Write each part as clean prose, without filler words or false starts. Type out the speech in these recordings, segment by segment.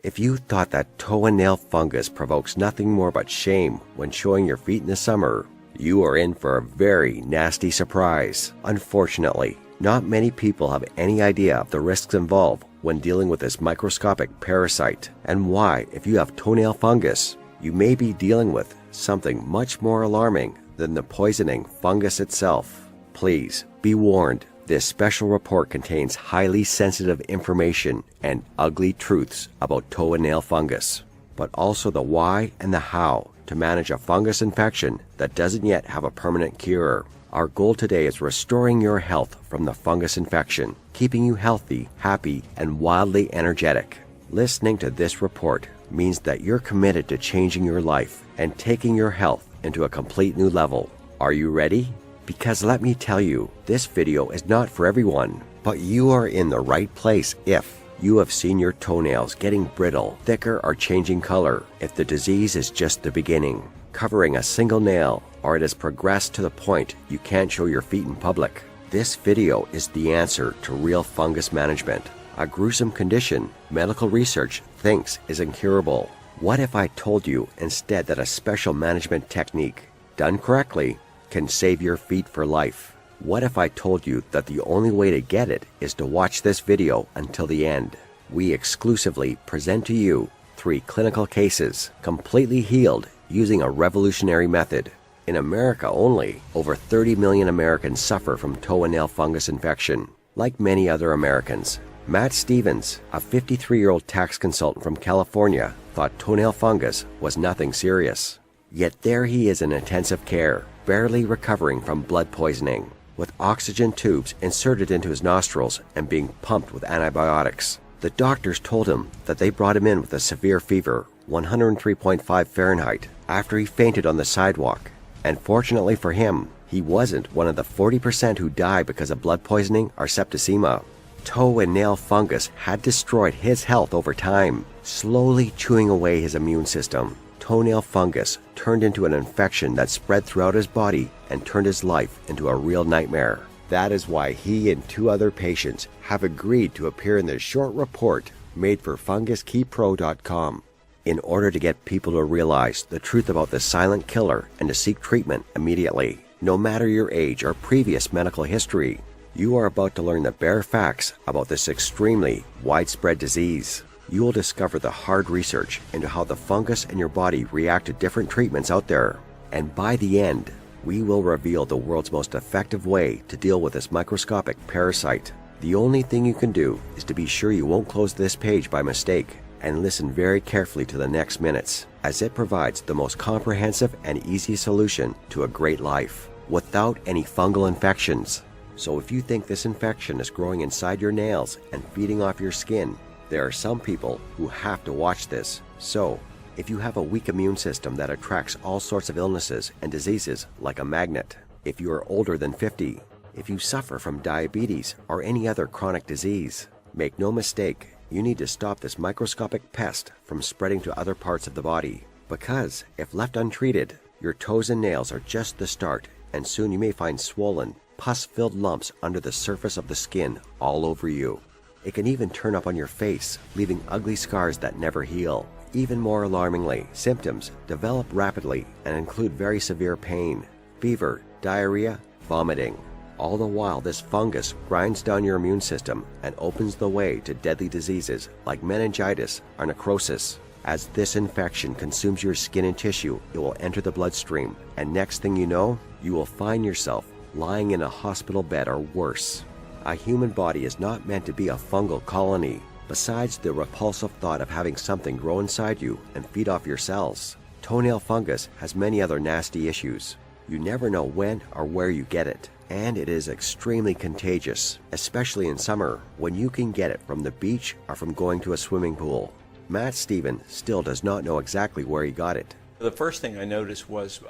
If you thought that toe and nail fungus provokes nothing more but shame when showing your feet in the summer, you are in for a very nasty surprise. Unfortunately, not many people have any idea of the risks involved when dealing with this microscopic parasite, and why, if you have toenail fungus, you may be dealing with something much more alarming than the poisoning fungus itself. Please be warned. This special report contains highly sensitive information and ugly truths about toe and nail fungus, but also the why and the how to manage a fungus infection that doesn't yet have a permanent cure. Our goal today is restoring your health from the fungus infection, keeping you healthy, happy, and wildly energetic. Listening to this report means that you're committed to changing your life and taking your health into a complete new level. Are you ready? Because let me tell you, this video is not for everyone, but you are in the right place if you have seen your toenails getting brittle, thicker, or changing color, if the disease is just the beginning, covering a single nail, or it has progressed to the point you can't show your feet in public. This video is the answer to real fungus management, a gruesome condition medical research thinks is incurable. What if I told you instead that a special management technique, done correctly, can save your feet for life? What if I told you that the only way to get it is to watch this video until the end? We exclusively present to you 3 clinical cases, completely healed using a revolutionary method. In America only, over 30 million Americans suffer from toe and nail fungus infection. Like many other Americans, Matt Stevens, a 53-year-old tax consultant from California, thought toenail fungus was nothing serious. Yet there he is in intensive care, barely recovering from blood poisoning, with oxygen tubes inserted into his nostrils and being pumped with antibiotics. The doctors told him that they brought him in with a severe fever, 103.5 Fahrenheit, after he fainted on the sidewalk. And fortunately for him, he wasn't one of the 40% who die because of blood poisoning or septicemia. Toe and nail fungus had destroyed his health over time, slowly chewing away his immune system. Toenail fungus turned into an infection that spread throughout his body and turned his life into a real nightmare. That is why he and 2 other patients have agreed to appear in this short report made for FungusKeyPro.com in order to get people to realize the truth about the silent killer and to seek treatment immediately. No matter your age or previous medical history, you are about to learn the bare facts about this extremely widespread disease. You will discover the hard research into how the fungus in your body react to different treatments out there. And by the end, we will reveal the world's most effective way to deal with this microscopic parasite. The only thing you can do is to be sure you won't close this page by mistake and listen very carefully to the next minutes, as it provides the most comprehensive and easy solution to a great life without any fungal infections. So if you think this infection is growing inside your nails and feeding off your skin, there are some people who have to watch this. So, if you have a weak immune system that attracts all sorts of illnesses and diseases like a magnet, if you are older than 50, if you suffer from diabetes or any other chronic disease, make no mistake, you need to stop this microscopic pest from spreading to other parts of the body. Because if left untreated, your toes and nails are just the start, and soon you may find swollen, pus-filled lumps under the surface of the skin all over you. It can even turn up on your face, leaving ugly scars that never heal. Even more alarmingly, symptoms develop rapidly and include very severe pain, fever, diarrhea, vomiting. All the while, this fungus grinds down your immune system and opens the way to deadly diseases like meningitis or necrosis. As this infection consumes your skin and tissue, it will enter the bloodstream, and next thing you know, you will find yourself lying in a hospital bed or worse. A human body is not meant to be a fungal colony. Besides the repulsive thought of having something grow inside you and feed off your cells, toenail fungus has many other nasty issues. You never know when or where you get it, and it is extremely contagious, especially in summer when you can get it from the beach or from going to a swimming pool. Matt Stevens still does not know exactly where he got it. The first thing I noticed was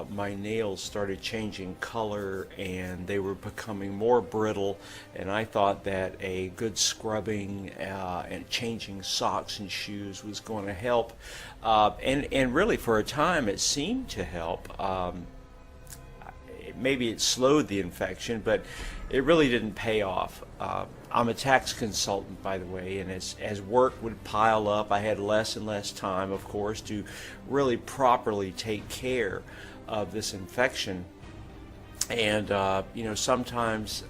my nails started changing color and they were becoming more brittle, and I thought that a good scrubbing and changing socks and shoes was going to help, and really for a time it seemed to help. maybe it slowed the infection, but it really didn't pay off. I'm a tax consultant, by the way, and as work would pile up, I had less and less time, of course, to really properly take care of this infection. And sometimes,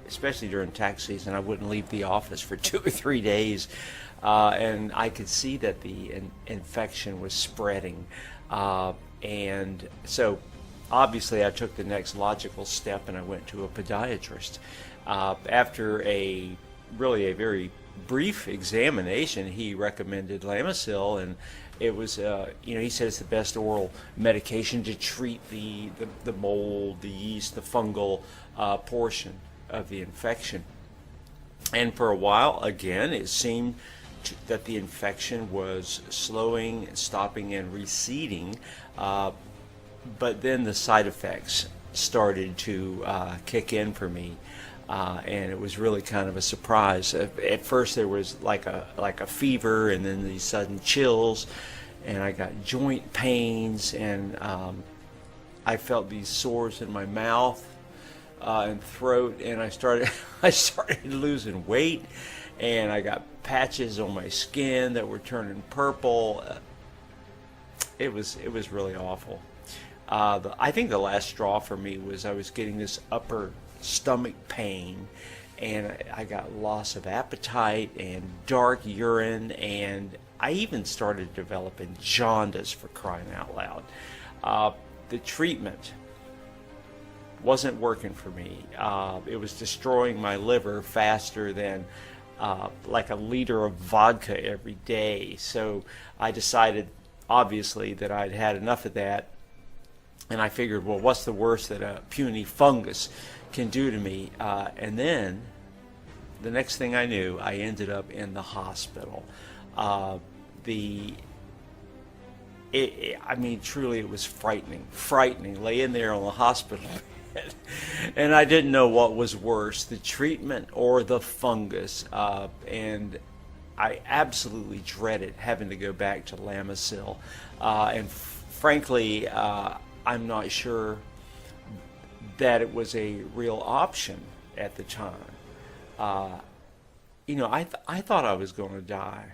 especially during tax season, I wouldn't leave the office for 2 or 3 days, and I could see that the infection was spreading. And so obviously I took the next logical step and I went to a podiatrist. After a very brief examination, he recommended Lamisil, and it was, he said it's the best oral medication to treat the mold, the yeast, the fungal portion of the infection. And for a while, again, it seemed that the infection was slowing, stopping, and receding, but then the side effects started to kick in for me, and it was really kind of a surprise. At first, there was like a fever, and then these sudden chills, and I got joint pains, and I felt these sores in my mouth and throat, and I started losing weight, and I got patches on my skin that were turning purple. It was really awful. I think the last straw for me was I was getting this upper stomach pain, and I got loss of appetite and dark urine, and I even started developing jaundice, for crying out loud. The treatment wasn't working for me. It was destroying my liver faster than like a liter of vodka every day. So I decided, obviously, that I'd had enough of that, and I figured, well, what's the worst that a puny fungus can do to me? And then the next thing I knew, I ended up in the hospital. Truly, it was frightening, laying there on the hospital bed, and I didn't know what was worse, the treatment or the fungus, and I absolutely dreaded having to go back to Lamisil, and frankly, I'm not sure that it was a real option at the time. I thought I was going to die.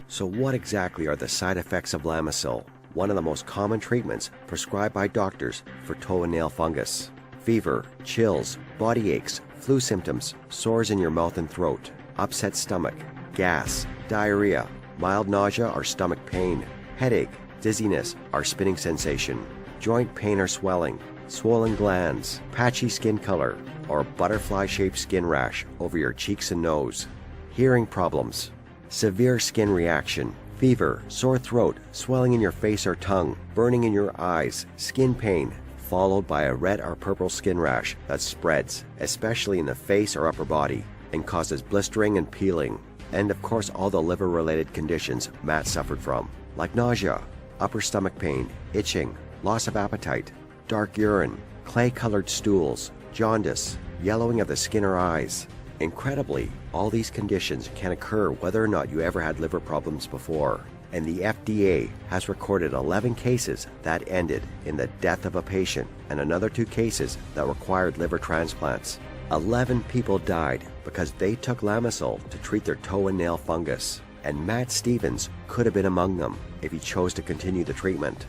So what exactly are the side effects of Lamisil, one of the most common treatments prescribed by doctors for toe and nail fungus? Fever, chills, body aches, flu symptoms, sores in your mouth and throat, upset stomach, gas, diarrhea, mild nausea or stomach pain, headache, dizziness or spinning sensation, joint pain or swelling, swollen glands, patchy skin color, or butterfly-shaped skin rash over your cheeks and nose, hearing problems, severe skin reaction, fever, sore throat, swelling in your face or tongue, burning in your eyes, skin pain, followed by a red or purple skin rash that spreads, especially in the face or upper body, and causes blistering and peeling, and of course all the liver-related conditions Matt suffered from, like nausea, upper stomach pain, itching, loss of appetite, dark urine, clay-colored stools, jaundice, yellowing of the skin or eyes. Incredibly, all these conditions can occur whether or not you ever had liver problems before, and the FDA has recorded 11 cases that ended in the death of a patient and another 2 cases that required liver transplants. 11 people died because they took Lamisil to treat their toe and nail fungus, and Matt Stevens could have been among them if he chose to continue the treatment.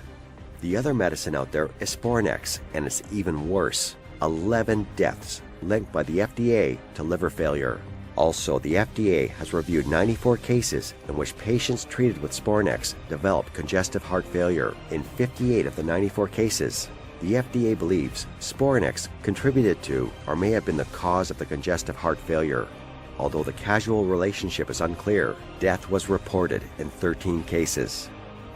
The other medicine out there is Spornex, and it's even worse. 11 deaths linked by the FDA to liver failure. Also, the FDA has reviewed 94 cases in which patients treated with Spornex developed congestive heart failure. In 58 of the 94 cases, the FDA believes Spornex contributed to or may have been the cause of the congestive heart failure. Although the causal relationship is unclear, death was reported in 13 cases.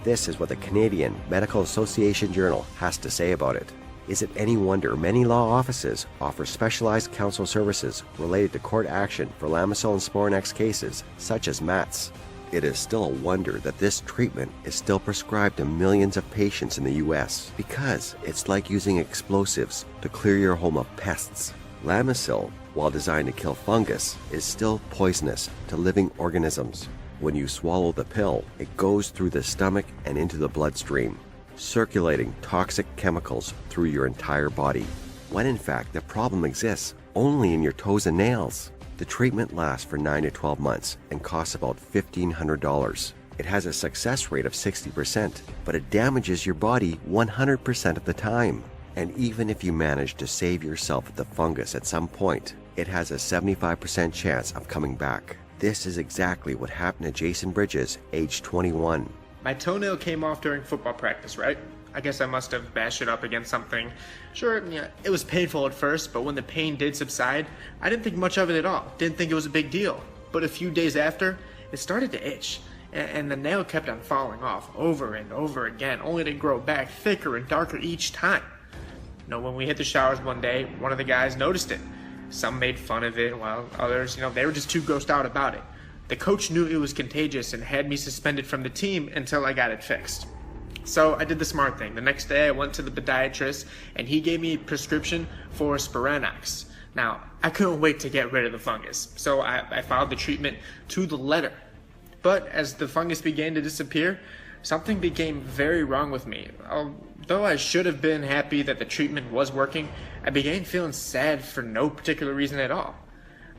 This is what the Canadian Medical Association Journal has to say about it. Is it any wonder many law offices offer specialized counsel services related to court action for Lamisil and Spornex cases, such as Matt's? It is still a wonder that this treatment is still prescribed to millions of patients in the US, because it's like using explosives to clear your home of pests. Lamisil, while designed to kill fungus, is still poisonous to living organisms. When you swallow the pill, it goes through the stomach and into the bloodstream, circulating toxic chemicals through your entire body. when in fact the problem exists only in your toes and nails. The treatment lasts for 9 to 12 months and costs about $1,500. It has a success rate of 60%, but it damages your body 100% of the time. And even if you manage to save yourself the fungus at some point, it has a 75% chance of coming back. This is exactly what happened to Jason Bridges, age 21. My toenail came off during football practice, right? I guess I must have bashed it up against something. Sure, yeah, it was painful at first, but when the pain did subside, I didn't think much of it at all. Didn't think it was a big deal. But a few days after, it started to itch, and the nail kept on falling off over and over again, only to grow back thicker and darker each time. When we hit the showers one day, one of the guys noticed it. Some made fun of it, while others, they were just too grossed out about it. The coach knew it was contagious and had me suspended from the team until I got it fixed. So I did the smart thing. The next day I went to the podiatrist and he gave me a prescription for Spiranox. Now, I couldn't wait to get rid of the fungus, so I followed the treatment to the letter. But as the fungus began to disappear, something became very wrong with me. Although I should have been happy that the treatment was working, I began feeling sad for no particular reason at all.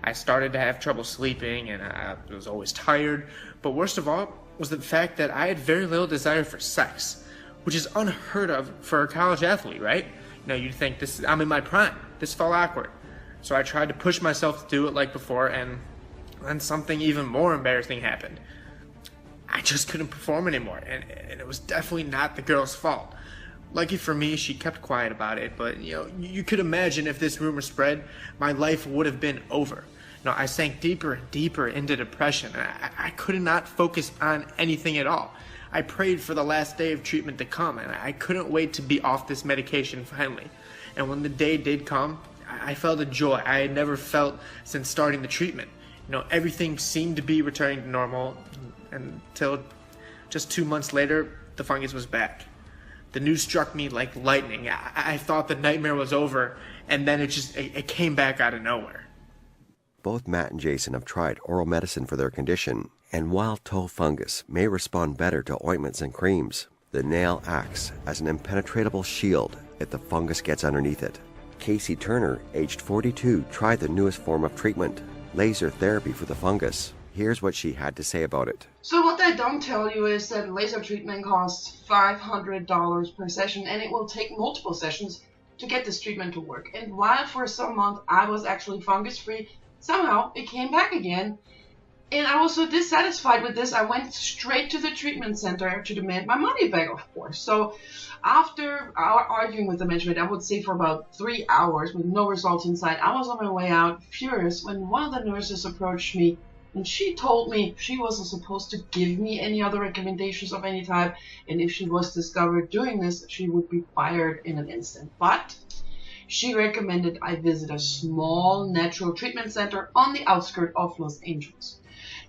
I started to have trouble sleeping and I was always tired, but worst of all was the fact that I had very little desire for sex, which is unheard of for a college athlete, right? You'd think I'm in my prime. This felt awkward. So I tried to push myself to do it like before, and then something even more embarrassing happened. I just couldn't perform anymore, and it was definitely not the girl's fault. Lucky for me, she kept quiet about it, but you could imagine if this rumor spread, my life would have been over. I sank deeper and deeper into depression. I could not focus on anything at all. I prayed for the last day of treatment to come, and I couldn't wait to be off this medication finally. And when the day did come, I felt a joy I had never felt since starting the treatment. Everything seemed to be returning to normal until just 2 months later, the fungus was back. The news struck me like lightning. I thought the nightmare was over, and then it came back out of nowhere. Both Matt and Jason have tried oral medicine for their condition, and while toe fungus may respond better to ointments and creams, the nail acts as an impenetrable shield if the fungus gets underneath it. Casey Turner, aged 42, tried the newest form of treatment, laser therapy for the fungus. Here's what she had to say about it. So what they don't tell you is that laser treatment costs $500 per session, and it will take multiple sessions to get this treatment to work. And while for some months I was actually fungus-free, somehow it came back again. And I was so dissatisfied with this, I went straight to the treatment center to demand my money back, of course. So after arguing with the management, I would say for about 3 hours with no results in sight, I was on my way out, furious, when one of the nurses approached me and she told me she wasn't supposed to give me any other recommendations of any type, and if she was discovered doing this, she would be fired in an instant. But she recommended I visit a small natural treatment center on the outskirts of Los Angeles.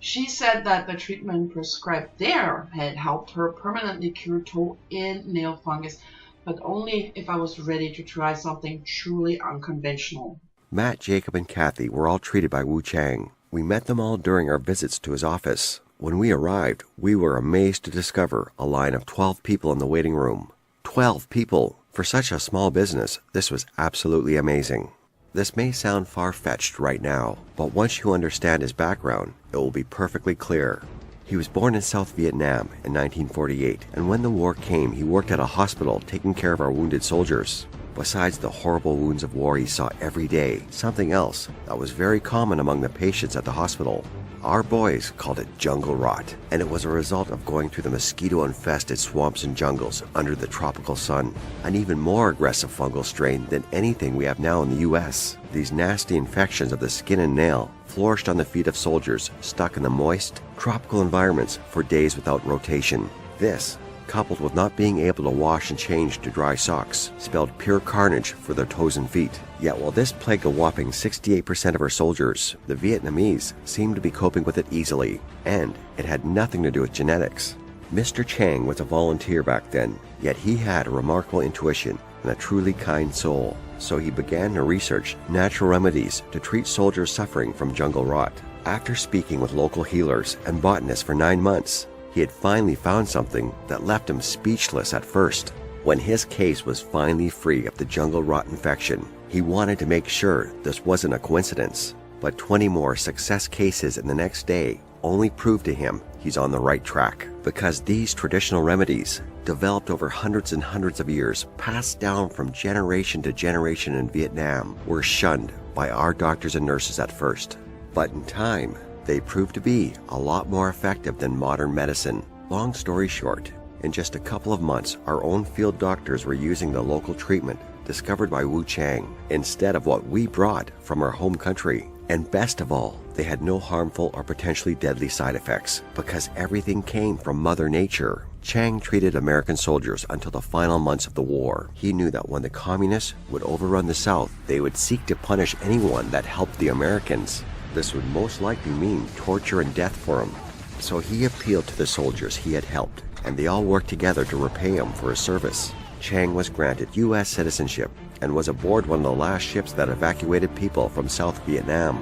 She said that the treatment prescribed there had helped her permanently cure toe and nail fungus, but only if I was ready to try something truly unconventional. Matt, Jacob, and Kathy were all treated by Wu Chang. We met them all during our visits to his office. When we arrived, we were amazed to discover a line of 12 people in the waiting room. 12 people! For such a small business, this was absolutely amazing. This may sound far-fetched right now, but once you understand his background, it will be perfectly clear. He was born in South Vietnam in 1948, and when the war came, he worked at a hospital taking care of our wounded soldiers. Besides the horrible wounds of war he saw every day, something else that was very common among the patients at the hospital. Our boys called it jungle rot, and it was a result of going through the mosquito-infested swamps and jungles under the tropical sun, an even more aggressive fungal strain than anything we have now in the U.S. These nasty infections of the skin and nail flourished on the feet of soldiers stuck in the moist, tropical environments for days without rotation. This, coupled with not being able to wash and change to dry socks, spelled pure carnage for their toes and feet. Yet while this plagued a whopping 68% of our soldiers, the Vietnamese seemed to be coping with it easily, and it had nothing to do with genetics. Mr. Chang was a volunteer back then, yet he had a remarkable intuition and a truly kind soul, so he began to research natural remedies to treat soldiers suffering from jungle rot. After speaking with local healers and botanists for 9 months, he had finally found something that left him speechless at first. When his case was finally free of the jungle rot infection, He wanted to make sure this wasn't a coincidence, but 20 more success cases in the next day only proved to him he's on the right track, because these traditional remedies, developed over hundreds and hundreds of years, passed down from generation to generation in Vietnam, were shunned by our doctors and nurses at first. But in time, they proved to be a lot more effective than modern medicine. Long story short, in just a couple of months, our own field doctors were using the local treatment discovered by Wu Chang instead of what we brought from our home country. And best of all, they had no harmful or potentially deadly side effects, because everything came from Mother Nature. Chang treated American soldiers until the final months of the war. He knew that when the communists would overrun the South, they would seek to punish anyone that helped the Americans. This would most likely mean torture and death for him. So he appealed to the soldiers he had helped, and they all worked together to repay him for his service. Chang was granted U.S. citizenship and was aboard one of the last ships that evacuated people from South Vietnam.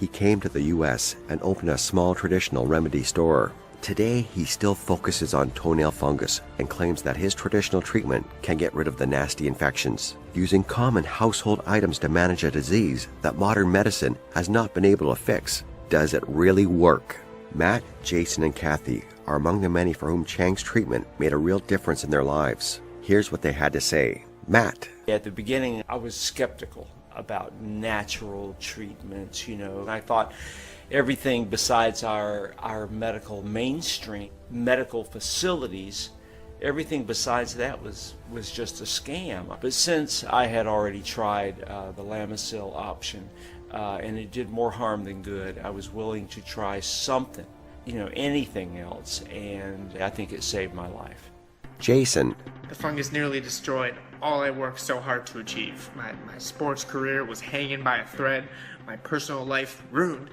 He came to the U.S. and opened a small traditional remedy store. Today, he still focuses on toenail fungus and claims that his traditional treatment can get rid of the nasty infections, using common household items to manage a disease that modern medicine has not been able to fix. Does it really work? Matt, Jason, and Kathy are among the many for whom Chang's treatment made a real difference in their lives. Here's what they had to say. Matt. At the beginning, I was skeptical about natural treatments, I thought everything besides our medical mainstream, medical facilities, everything besides that was just a scam. But since I had already tried the Lamisil option, and it did more harm than good, I was willing to try something, anything else, and I think it saved my life. Jason. The fungus nearly destroyed all I worked so hard to achieve. My sports career was hanging by a thread, my personal life ruined.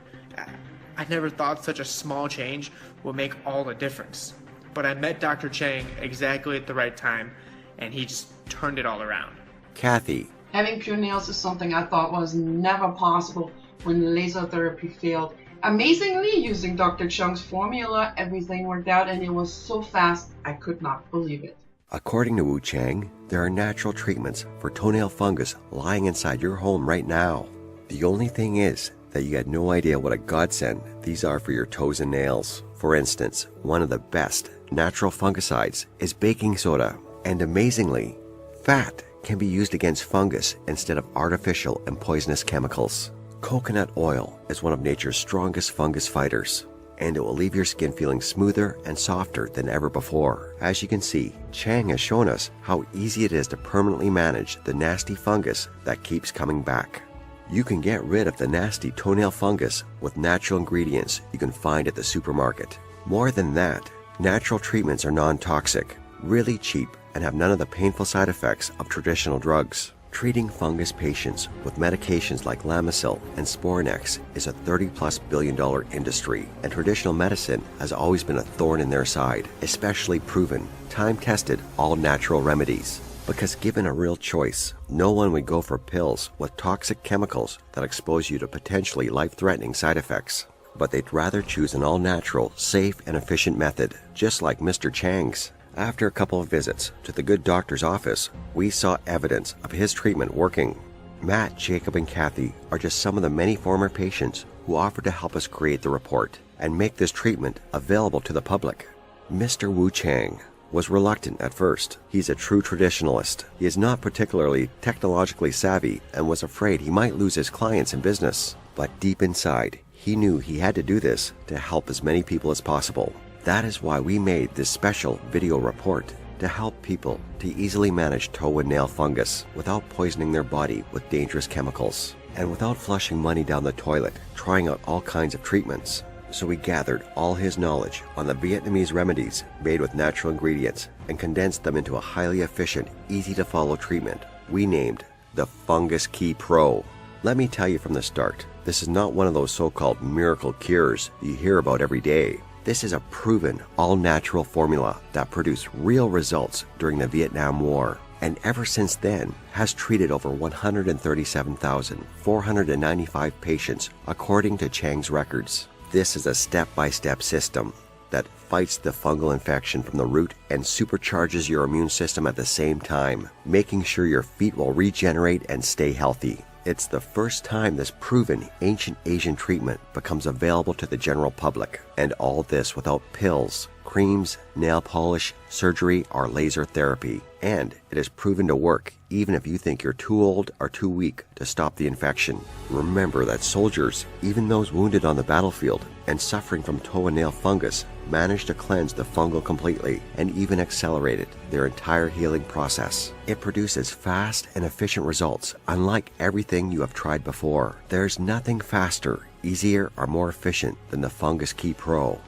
I never thought such a small change would make all the difference. But I met Dr. Chang exactly at the right time, and he just turned it all around. Kathy. Having pure nails is something I thought was never possible when laser therapy failed. Amazingly, using Dr. Chang's formula, everything worked out, and it was so fast I could not believe it. According to Wu Chang, there are natural treatments for toenail fungus lying inside your home right now. The only thing is that you had no idea what a godsend these are for your toes and nails. For instance, one of the best natural fungicides is baking soda, and amazingly, fat can be used against fungus instead of artificial and poisonous chemicals. Coconut oil is one of nature's strongest fungus fighters, and it will leave your skin feeling smoother and softer than ever before. As you can see, Chang has shown us how easy it is to permanently manage the nasty fungus that keeps coming back. You can get rid of the nasty toenail fungus with natural ingredients you can find at the supermarket. More than that, natural treatments are non-toxic, really cheap, and have none of the painful side effects of traditional drugs. Treating fungus patients with medications like Lamisil and Spornex is a $30+ billion industry, and traditional medicine has always been a thorn in their side, especially proven, time-tested, all-natural remedies. Because given a real choice, no one would go for pills with toxic chemicals that expose you to potentially life-threatening side effects. But they'd rather choose an all-natural, safe, and efficient method, just like Mr. Chang's. After a couple of visits to the good doctor's office, we saw evidence of his treatment working. Matt, Jacob, and Kathy are just some of the many former patients who offered to help us create the report and make this treatment available to the public. Mr. Wu Chang was reluctant at first. He's a true traditionalist. He is not particularly technologically savvy and was afraid he might lose his clients and business. But deep inside, he knew he had to do this to help as many people as possible. That is why we made this special video report to help people to easily manage toe and nail fungus without poisoning their body with dangerous chemicals and without flushing money down the toilet, trying out all kinds of treatments. So we gathered all his knowledge on the Vietnamese remedies made with natural ingredients and condensed them into a highly efficient, easy-to-follow treatment we named the Fungus Key Pro. Let me tell you from the start, this is not one of those so-called miracle cures you hear about every day. This is a proven, all-natural formula that produced real results during the Vietnam War, and ever since then has treated over 137,495 patients according to Chang's records. This is a step-by-step system. that fights the fungal infection from the root and supercharges your immune system at the same time, making sure your feet will regenerate and stay healthy. It's the first time this proven ancient Asian treatment becomes available to the general public, and all this without pills, creams, nail polish, surgery, or laser therapy. And it is proven to work even if you think you're too old or too weak to stop the infection. Remember that soldiers, even those wounded on the battlefield and suffering from toenail fungus, managed to cleanse the fungal completely and even accelerated their entire healing process. It produces fast and efficient results, unlike everything you have tried before. There's nothing faster, easier, or more efficient than the Fungus Key Pro.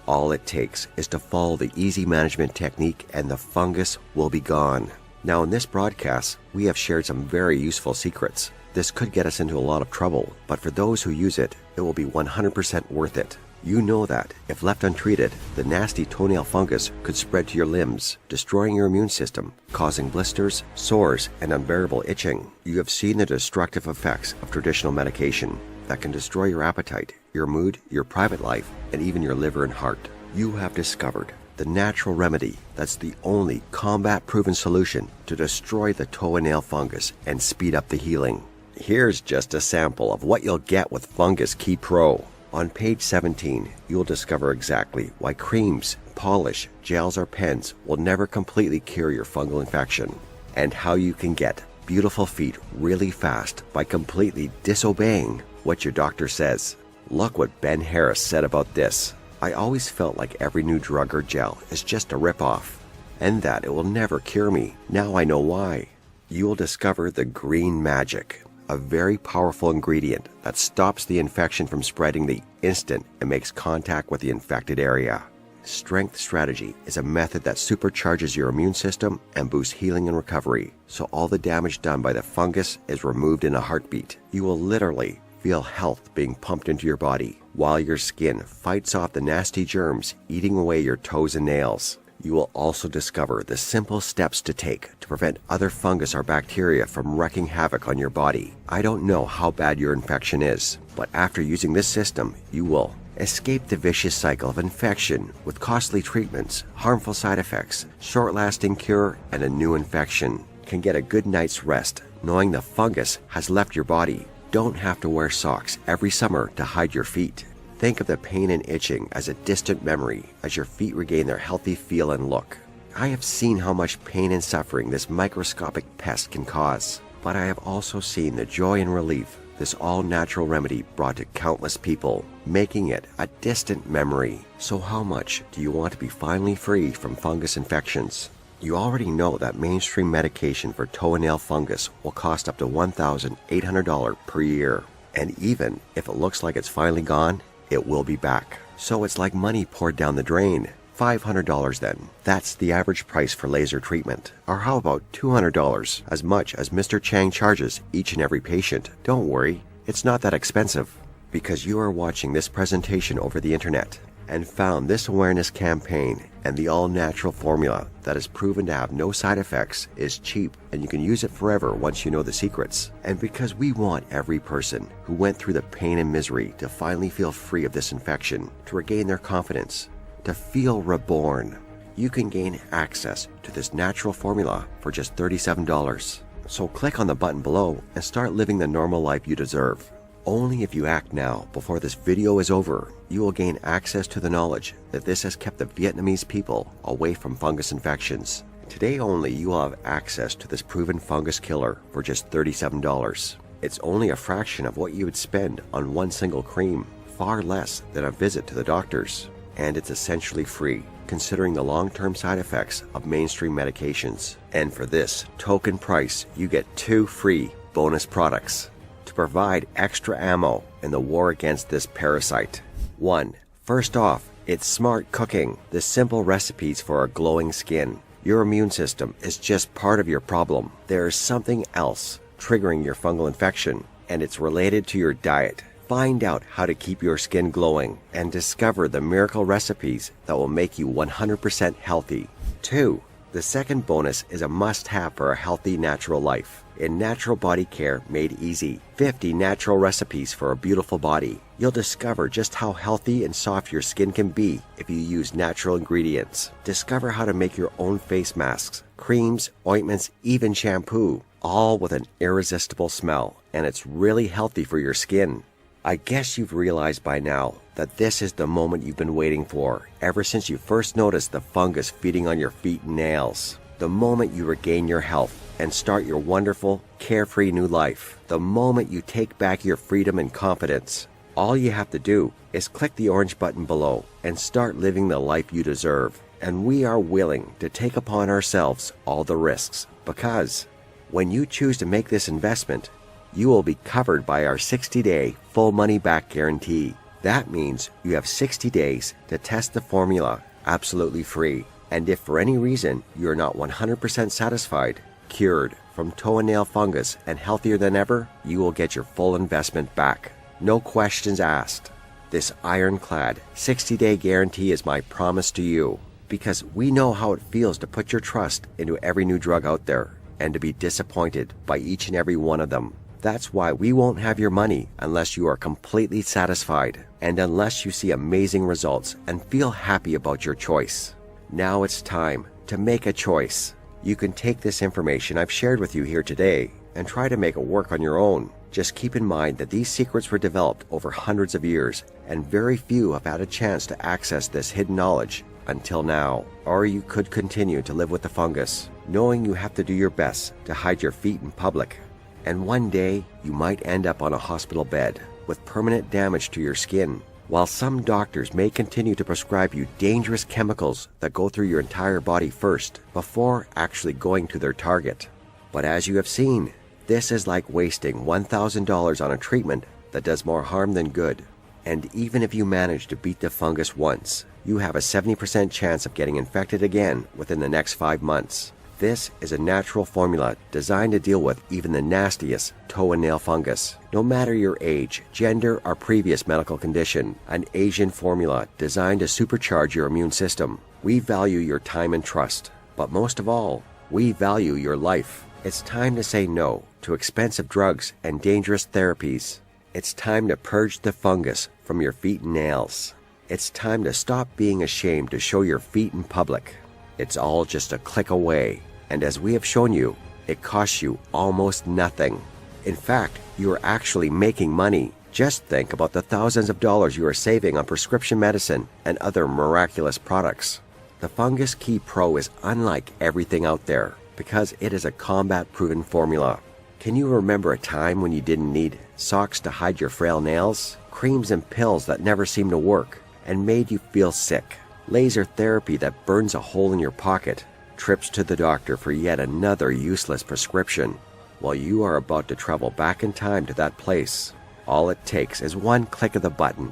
All it takes is to follow the easy management technique and the fungus will be gone. Now in this broadcast, we have shared some very useful secrets. This could get us into a lot of trouble, but for those who use it, it will be 100% worth it. You know that, if left untreated, the nasty toenail fungus could spread to your limbs, destroying your immune system, causing blisters, sores, and unbearable itching. You have seen the destructive effects of traditional medication that can destroy your appetite, your mood, your private life, and even your liver and heart. You have discovered the natural remedy that's the only combat-proven solution to destroy the toenail fungus and speed up the healing. Here's just a sample of what you'll get with Fungus Key Pro. On page 17, you'll discover exactly why creams, polish, gels, or pens will never completely cure your fungal infection, and how you can get beautiful feet really fast by completely disobeying what your doctor says. Look what Ben Harris said about this. I always felt like every new drug or gel is just a ripoff, and that it will never cure me. Now I know why. You will discover the green magic, a very powerful ingredient that stops the infection from spreading the instant it makes contact with the infected area. Strength strategy is a method that supercharges your immune system and boosts healing and recovery, so all the damage done by the fungus is removed in a heartbeat. You will literally feel health being pumped into your body, while your skin fights off the nasty germs eating away your toes and nails. You will also discover the simple steps to take to prevent other fungus or bacteria from wreaking havoc on your body. I don't know how bad your infection is, but after using this system, you will escape the vicious cycle of infection with costly treatments, harmful side effects, short-lasting cure, and a new infection. Can get a good night's rest knowing the fungus has left your body. Don't have to wear socks every summer to hide your feet. Think of the pain and itching as a distant memory as your feet regain their healthy feel and look. I have seen how much pain and suffering this microscopic pest can cause, but I have also seen the joy and relief this all-natural remedy brought to countless people, making it a distant memory. So how much do you want to be finally free from fungus infections? You already know that mainstream medication for toenail fungus will cost up to $1,800 per year. And even if it looks like it's finally gone, it will be back. So it's like money poured down the drain. $500 then. That's the average price for laser treatment. Or how about $200, as much as Mr. Chang charges each and every patient? Don't worry, it's not that expensive. Because you are watching this presentation over the internet and found this awareness campaign and the all-natural formula that is proven to have no side effects is cheap and you can use it forever once you know the secrets. And because we want every person who went through the pain and misery to finally feel free of this infection, to regain their confidence, to feel reborn, you can gain access to this natural formula for just $37. So click on the button below and start living the normal life you deserve. Only if you act now, before this video is over, you will gain access to the knowledge that this has kept the Vietnamese people away from fungus infections. Today only, you will have access to this proven fungus killer for just $37. It's only a fraction of what you would spend on one single cream, far less than a visit to the doctors. And it's essentially free, considering the long-term side effects of mainstream medications. And for this token price, you get 2 free bonus products to provide extra ammo in the war against this parasite. 1. First off, it's smart cooking. The simple recipes for a glowing skin. Your immune system is just part of your problem. There is something else triggering your fungal infection, and it's related to your diet. Find out how to keep your skin glowing and discover the miracle recipes that will make you 100% healthy. 2. The second bonus is a must-have for a healthy natural life. In Natural Body Care Made Easy, 50 natural recipes for a beautiful body. You'll discover just how healthy and soft your skin can be if you use natural ingredients. Discover how to make your own face masks, creams, ointments, even shampoo, all with an irresistible smell, and it's really healthy for your skin. I guess you've realized by now that this is the moment you've been waiting for ever since you first noticed the fungus feeding on your feet and nails. The moment you regain your health and start your wonderful, carefree new life. The moment you take back your freedom and confidence. All you have to do is click the orange button below and start living the life you deserve. And we are willing to take upon ourselves all the risks, because when you choose to make this investment, you will be covered by our 60-day full money-back guarantee. That means you have 60 days to test the formula absolutely free. And if for any reason you are not 100% satisfied, cured from toenail fungus and healthier than ever, you will get your full investment back. No questions asked. This ironclad 60-day guarantee is my promise to you, because we know how it feels to put your trust into every new drug out there and to be disappointed by each and every one of them. That's why we won't have your money unless you are completely satisfied and unless you see amazing results and feel happy about your choice. Now it's time to make a choice. You can take this information I've shared with you here today and try to make it work on your own. Just keep in mind that these secrets were developed over hundreds of years, and very few have had a chance to access this hidden knowledge until now. Or you could continue to live with the fungus, knowing you have to do your best to hide your feet in public. And one day, you might end up on a hospital bed with permanent damage to your skin, while some doctors may continue to prescribe you dangerous chemicals that go through your entire body first, before actually going to their target. But as you have seen, this is like wasting $1,000 on a treatment that does more harm than good. And even if you manage to beat the fungus once, you have a 70% chance of getting infected again within the next 5 months. This is a natural formula designed to deal with even the nastiest toe and nail fungus. No matter your age, gender, or previous medical condition, an Asian formula designed to supercharge your immune system. We value your time and trust, but most of all, we value your life. It's time to say no to expensive drugs and dangerous therapies. It's time to purge the fungus from your feet and nails. It's time to stop being ashamed to show your feet in public. It's all just a click away, and as we have shown you, it costs you almost nothing. In fact, you are actually making money. Just think about the thousands of dollars you are saving on prescription medicine and other miraculous products. The Fungus Key Pro is unlike everything out there because it is a combat-proven formula. Can you remember a time when you didn't need socks to hide your frail nails, creams and pills that never seemed to work and made you feel sick, laser therapy that burns a hole in your pocket, trips to the doctor for yet another useless prescription? Well, you are about to travel back in time to that place. All it takes is one click of the button.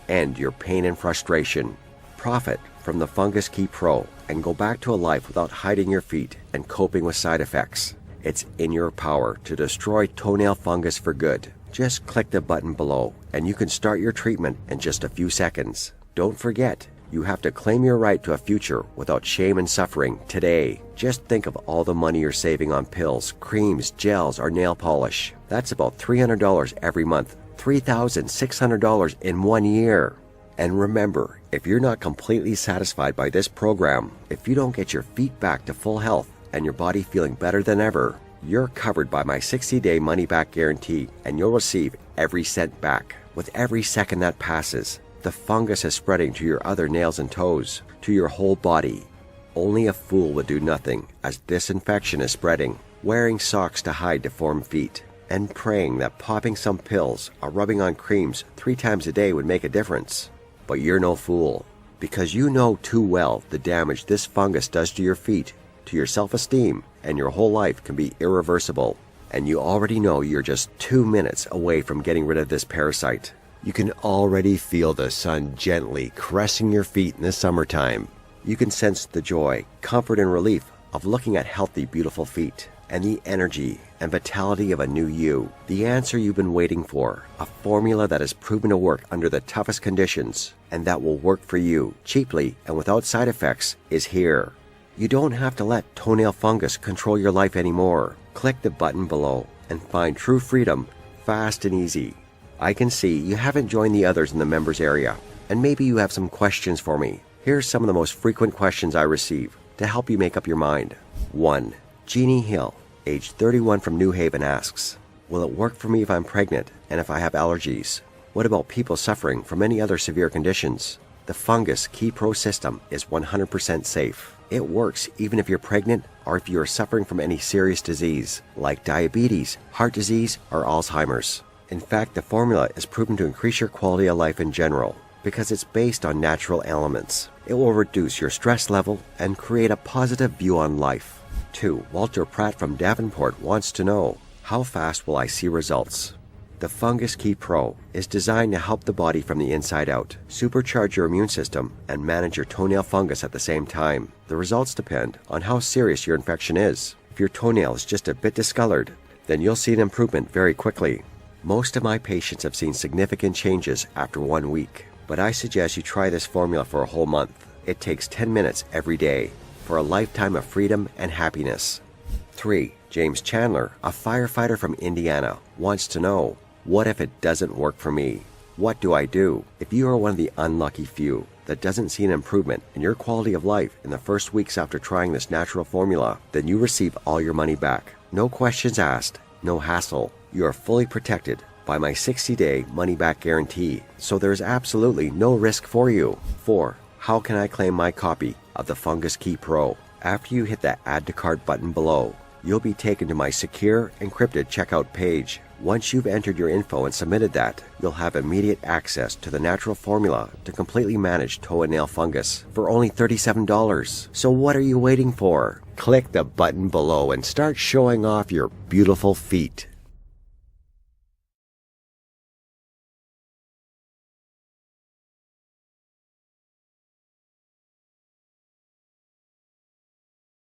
End your pain and frustration. Profit from the Fungus Key Pro and go back to a life without hiding your feet and coping with side effects. It's in your power to destroy toenail fungus for good. Just click the button below and you can start your treatment in just a few seconds. Don't forget, you have to claim your right to a future without shame and suffering today. Just think of all the money you're saving on pills, creams, gels, or nail polish. That's about $300 every month, $3,600 in 1 year. And remember, if you're not completely satisfied by this program, if you don't get your feet back to full health and your body feeling better than ever, you're covered by my 60-day money-back guarantee, and you'll receive every cent back. With every second that passes, the fungus is spreading to your other nails and toes, to your whole body. Only a fool would do nothing as this infection is spreading, wearing socks to hide deformed feet, and praying that popping some pills or rubbing on creams 3 times a day would make a difference. But you're no fool, because you know too well the damage this fungus does to your feet, to your self-esteem, and your whole life can be irreversible. And you already know you're just 2 minutes away from getting rid of this parasite. You can already feel the sun gently caressing your feet in the summertime. You can sense the joy, comfort, and relief of looking at healthy, beautiful feet, and the energy and vitality of a new you. The answer you've been waiting for, a formula that has proven to work under the toughest conditions, and that will work for you, cheaply and without side effects, is here. You don't have to let toenail fungus control your life anymore. Click the button below and find true freedom, fast and easy. I can see you haven't joined the others in the members area, and maybe you have some questions for me. Here's some of the most frequent questions I receive to help you make up your mind. 1. Jeannie Hill, age 31 from New Haven asks, will it work for me if I'm pregnant and if I have allergies? What about people suffering from any other severe conditions? The Fungus Key Pro system is 100% safe. It works even if you're pregnant or if you are suffering from any serious disease, like diabetes, heart disease, or Alzheimer's. In fact, the formula is proven to increase your quality of life in general because it's based on natural elements. It will reduce your stress level and create a positive view on life. 2. Walter Pratt from Davenport wants to know, how fast will I see results? The Fungus Key Pro is designed to help the body from the inside out, supercharge your immune system, and manage your toenail fungus at the same time. The results depend on how serious your infection is. If your toenail is just a bit discolored, then you'll see an improvement very quickly. Most of my patients have seen significant changes after 1 week, but I suggest you try this formula for a whole month. It takes 10 minutes every day for a lifetime of freedom and happiness. 3. James Chandler, a firefighter from Indiana, wants to know, what if it doesn't work for me? What do I do? If you are one of the unlucky few that doesn't see an improvement in your quality of life in the first weeks after trying this natural formula, then you receive all your money back. No questions asked, no hassle. You are fully protected by my 60-day money-back guarantee, so there is absolutely no risk for you. 4. How can I claim my copy of the Fungus Key Pro? After you hit the Add to Cart button below, you'll be taken to my secure, encrypted checkout page. Once you've entered your info and submitted that, you'll have immediate access to the natural formula to completely manage toe and nail fungus for only $37. So what are you waiting for? Click the button below and start showing off your beautiful feet.